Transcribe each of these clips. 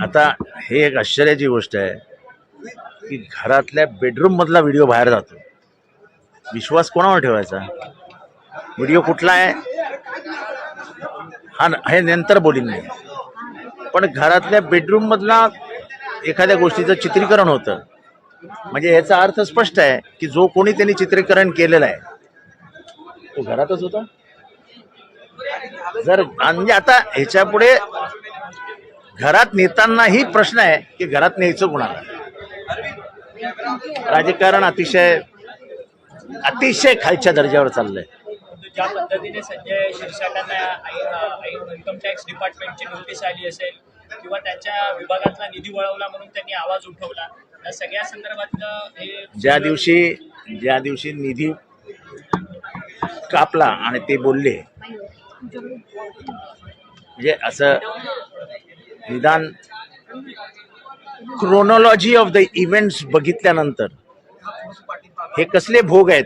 आता हे एक आश्चर्याची गोष्ट आहे की घरातल्या बेडरूम मधला व्हिडिओ बाहेर जातो. विश्वास कोणावर ठेवायचा? व्हिडिओ कुठला आहे हे नंतर बोलीन मी, पण घरातल्या बेडरूम मधला एखाद्या गोष्टीचं चित्रीकरण होतं म्हणजे याचा अर्थ स्पष्ट आहे की जो कोणी त्यांनी चित्रीकरण केलेलं आहे तो घरातच होता. जर म्हणजे आता ह्याच्या पुढे घरात नेतानाही प्रश्न आहे की घरात न्यायचं कुणाला. राजकारण अतिशय खालच्या दर्जावर चाललंय. ज्या पद्धतीने संजय शिरसाटांना इन्कम टॅक्स डिपार्टमेंटची नोटीस आली असेल किंवा त्यांच्या विभागातला निधी वळवला म्हणून त्यांनी आवाज उठवला, या सगळ्या संदर्भात हे ज्या दिवशी निधी कापला आणि ते बोलले म्हणजे असं निदान क्रोनॉलॉजी ऑफ द इव्हेंट्स बघितल्यानंतर हे कसले भोग आहेत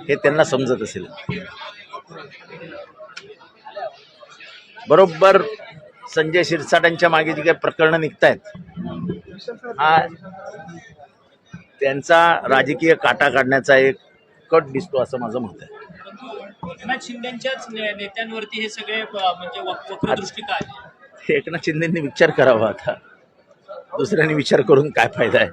हे त्यांना समजत असेल. बरोबर संजय शिरसाटांच्या मागे जी काही प्रकरणं निघतायत हा त्यांचा राजकीय काटा काढण्याचा एक कट दिसतो असं माझं मत आहे. एकनाथ शिंदेच्याच नेत्यांवरती हे सगळे म्हणजे वक्रदृष्टी का आली? एकनाथ शिंदेंनी विचार करावा. आता दुसऱ्यांनी विचार करून काय फायदा आहे?